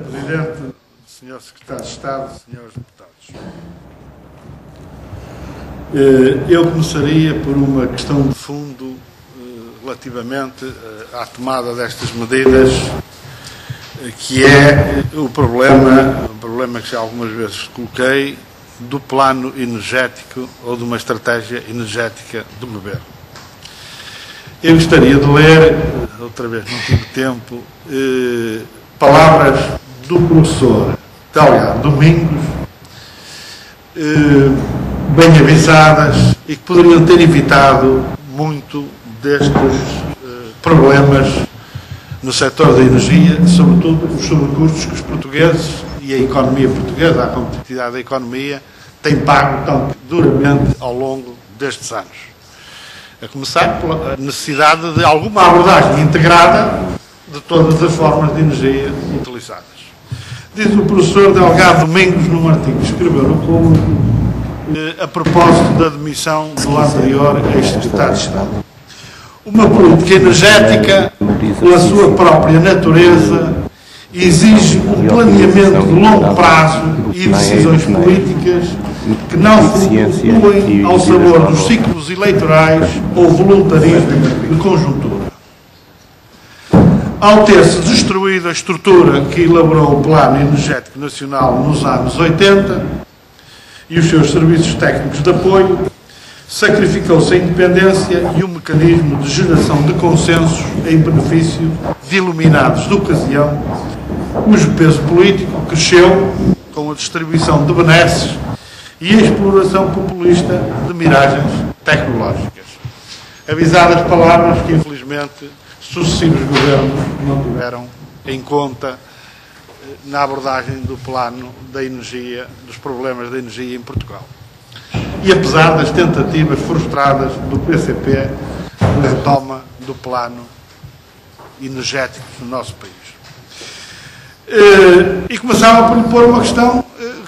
Presidente, Sr. Secretário de Estado, Srs. Deputados. Eu começaria por uma questão de fundo relativamente à tomada destas medidas, que é o problema que já algumas vezes coloquei, do plano energético ou de uma estratégia energética do Governo. Eu gostaria de ler, outra vez não tive tempo, palavras do professor Delgado Domingos, bem avisadas e que poderiam ter evitado muito destes problemas no setor da energia, sobretudo os sobrecustos que os portugueses e a economia portuguesa, a competitividade da economia, têm pago tão duramente ao longo destes anos. A começar pela necessidade de alguma abordagem integrada de todas as formas de energia utilizadas. Diz o professor Delgado Domingos, num artigo que escreveu no Público, a propósito da demissão do anterior ex-secretário de Estado. Uma política energética, pela sua própria natureza, exige um planeamento de longo prazo e decisões políticas que não flutuem ao sabor dos ciclos eleitorais ou voluntarismo de conjuntura. Ao ter-se destruído a estrutura que elaborou o Plano Energético Nacional nos anos 80 e os seus serviços técnicos de apoio, sacrificou-se a independência e o mecanismo de geração de consensos em benefício de iluminados de ocasião, cujo peso político cresceu com a distribuição de benesses e a exploração populista de miragens tecnológicas. Avisadas palavras que, infelizmente, sucessivos governos não tiveram em conta na abordagem do plano da energia, dos problemas da energia em Portugal. E apesar das tentativas frustradas do PCP na retoma do plano energético no nosso país. E começava por lhe pôr uma questão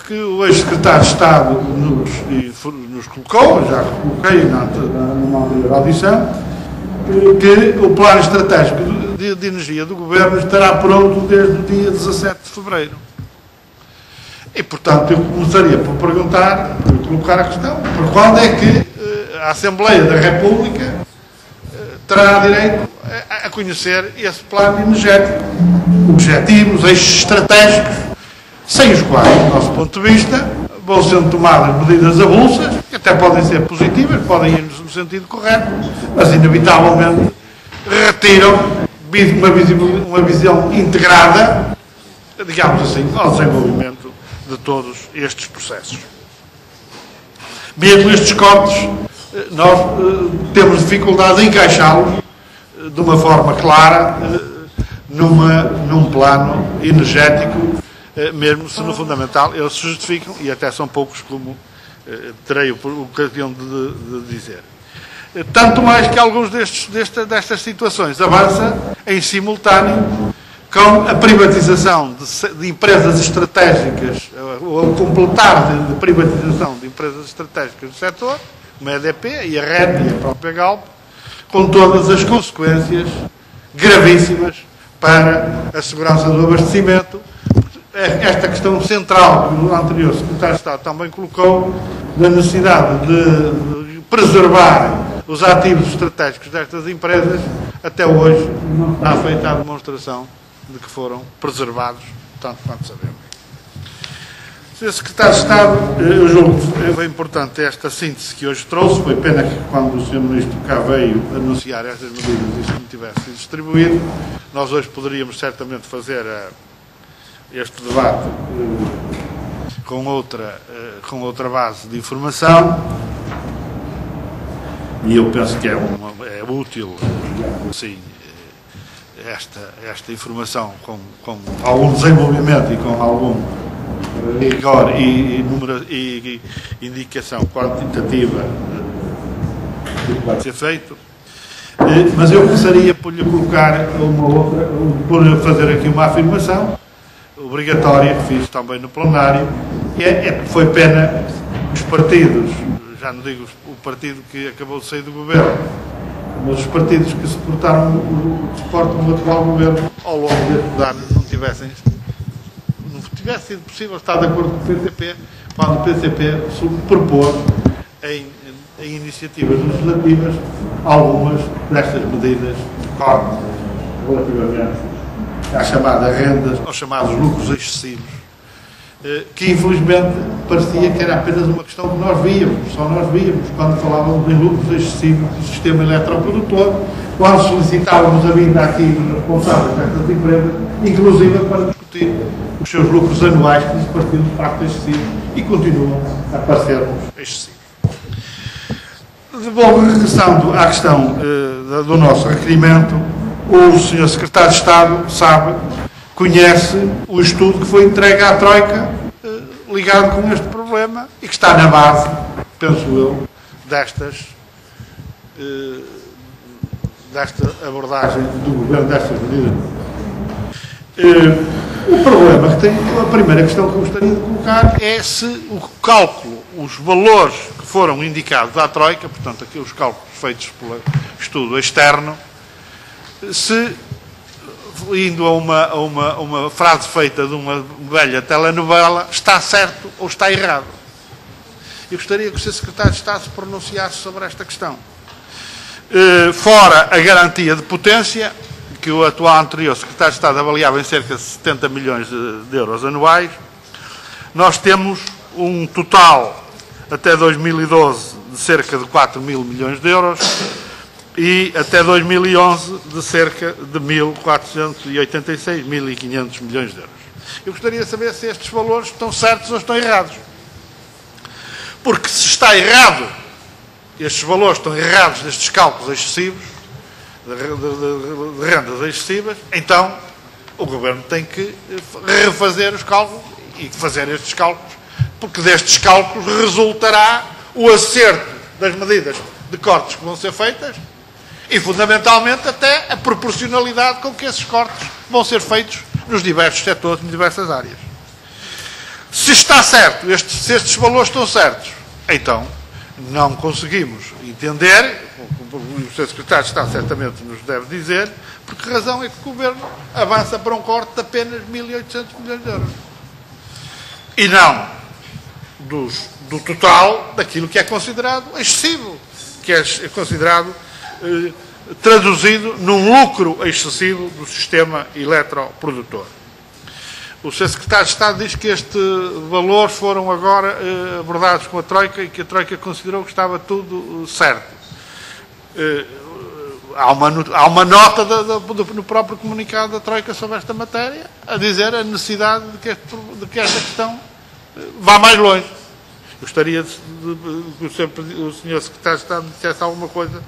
que o ex-secretário de Estado nos colocou, já coloquei numa anterior audição, que o plano estratégico de energia do Governo estará pronto desde o dia 17 de fevereiro. E, portanto, eu começaria por perguntar, por colocar a questão, por quando é que a Assembleia da República terá direito a conhecer esse plano energético, objetivos, eixos estratégicos, sem os quais, do nosso ponto de vista, vão sendo tomadas medidas avulsas, que até podem ser positivas, podem ir no sentido correto, mas inevitavelmente retiram uma visão integrada, digamos assim, ao desenvolvimento de todos estes processos. Mesmo estes cortes, nós temos dificuldade em encaixá-los de uma forma clara num plano energético, mesmo se no fundamental eles se justificam, e até são poucos, como terei ocasião de dizer. Tanto mais que alguns destas situações avançam em simultâneo com a privatização de empresas estratégicas, ou completar de privatização de empresas estratégicas do setor, como a EDP e a REN e a própria Galp, com todas as consequências gravíssimas para a segurança do abastecimento. Esta questão central que o anterior secretário de Estado também colocou, da necessidade de preservar os ativos estratégicos destas empresas, até hoje não está feita a demonstração de que foram preservados, tanto quanto sabemos. Sr. Secretário de Estado, eu julgo que foi importante esta síntese que hoje trouxe. Foi pena que, quando o Sr. Ministro cá veio anunciar estas medidas, isso não tivesse sido distribuído. Nós hoje poderíamos certamente fazer este debate com outra base de informação, e eu penso que é útil, sim, esta informação com algum desenvolvimento e com algum rigor e indicação quantitativa do que vai ser feito. Mas eu começaria por lhe colocar por fazer aqui uma afirmação obrigatória, que fiz também no plenário, foi pena os partidos, já não digo o partido que acabou de sair do governo, mas os partidos que suportam o atual governo ao longo destes anos não tivessem tivesse sido possível estar de acordo com o PCP, quando o PCP propôs em iniciativas legislativas algumas destas medidas de corte relativamente às chamadas rendas, aos chamados lucros excessivos, que infelizmente parecia que era apenas uma questão que nós víamos, só nós víamos, quando falávamos em lucros excessivos do sistema eletroprodutor, quando solicitávamos a vinda aqui dos responsáveis destas empresas, inclusive para discutir os seus lucros anuais, que nos pareciam de facto excessivos e continuam a parecer-nos excessivos. Bom, regressando à questão do nosso requerimento, o Sr. Secretário de Estado sabe, conhece o estudo que foi entregue à Troika ligado com este problema e que está na base, penso eu, desta abordagem do Governo, destas medidas. O problema que tem, a primeira questão que eu gostaria de colocar é se o cálculo, os valores que foram indicados à Troika, portanto, aqui os cálculos feitos pelo estudo externo, se, indo a uma frase feita de uma velha telenovela, está certo ou está errado. Eu gostaria que o Sr. Secretário de Estado se pronunciasse sobre esta questão. Fora a garantia de potência, que o atual anterior Secretário de Estado avaliava em cerca de 70 milhões de euros anuais, nós temos um total até 2012 de cerca de 4 mil milhões de euros e até 2011 de cerca de 1.486, 1.500 milhões de euros. Eu gostaria de saber se estes valores estão certos ou estão errados. Porque se está errado, estes valores estão errados nestes cálculos excessivos, de rendas excessivas, então o Governo tem que refazer os cálculos e fazer estes cálculos, porque destes cálculos resultará o acerto das medidas de cortes que vão ser feitas e, fundamentalmente, até a proporcionalidade com que esses cortes vão ser feitos nos diversos setores, nas diversas áreas. Se está certo, se estes valores estão certos, então não conseguimos entender, o Sr. Secretário de Estado certamente nos deve dizer, por que razão é que o Governo avança para um corte de apenas 1.800 milhões de euros. E não do total daquilo que é considerado excessivo, que é considerado traduzido num lucro excessivo do sistema eletroprodutor. O Sr. Secretário de Estado diz que este valor foram agora abordados com a Troika e que a Troika considerou que estava tudo certo. Há uma nota no próprio comunicado da Troika sobre esta matéria, a dizer a necessidade de que esta questão vá mais longe. Gostaria que o Sr. Secretário de Estado dissesse alguma coisa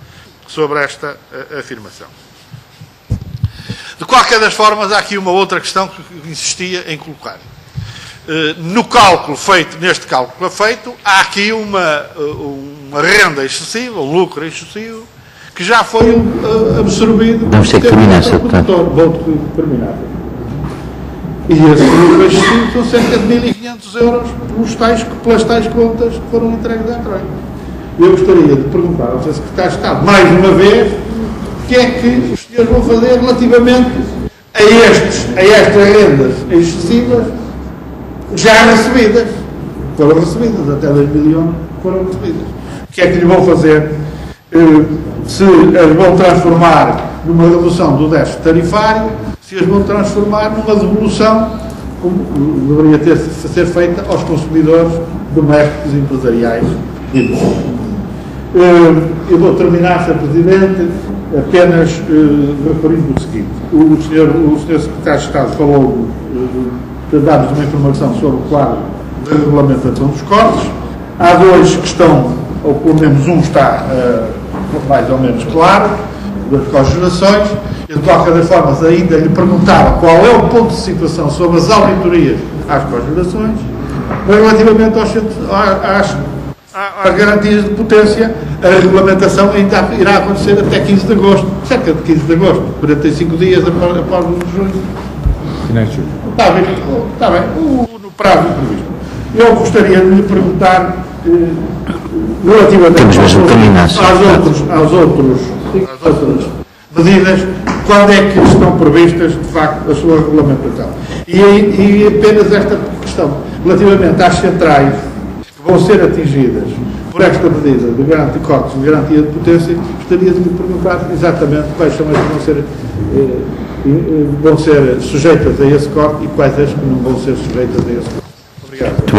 sobre esta afirmação. De qualquer das formas, há aqui uma outra questão que insistia em colocar. No cálculo feito, neste cálculo feito, há aqui uma renda excessiva, um lucro excessivo, que já foi absorvido pelo produtor. Vou terminar. E esse lucro excessivo são cerca de 1.500 euros pelas tais contas que foram entregues à Troika. Eu gostaria de perguntar ao Sr. Secretário de Estado, mais uma vez, o que é que os senhores vão fazer relativamente a estas rendas excessivas já recebidas. Foram recebidas, até 2011 foram recebidas. O que é que lhe vão fazer? Se as vão transformar numa redução do déficit tarifário, se as vão transformar numa devolução, como deveria ser feita aos consumidores domésticos e empresariais. Eu vou terminar, Sr. Presidente, apenas referindo o seguinte. O Sr. Secretário de Estado falou de dar-nos uma informação sobre o quadro de regulamentação dos cortes. Há dois que estão, ou pelo menos um está mais ou menos claro, das cogerações. Eu, de qualquer das formas, ainda lhe perguntava qual é o ponto de situação sobre as auditorias às cogerações, mas relativamente às garantias de potência, a regulamentação ainda irá acontecer até 15 de agosto, cerca de 15 de agosto, 45 dias após o de junho. Está bem, no prazo previsto. Eu gostaria de lhe perguntar, relativamente às outras medidas, quando é que estão previstas, de facto, a sua regulamentação. E apenas esta questão, relativamente às centrais que vão ser atingidas por esta medida de cortes de garantia de potência, gostaria de lhe perguntar exatamente quais são as que vão ser sujeitas a esse corte e quais as que não vão ser sujeitas a esse corte. Obrigado.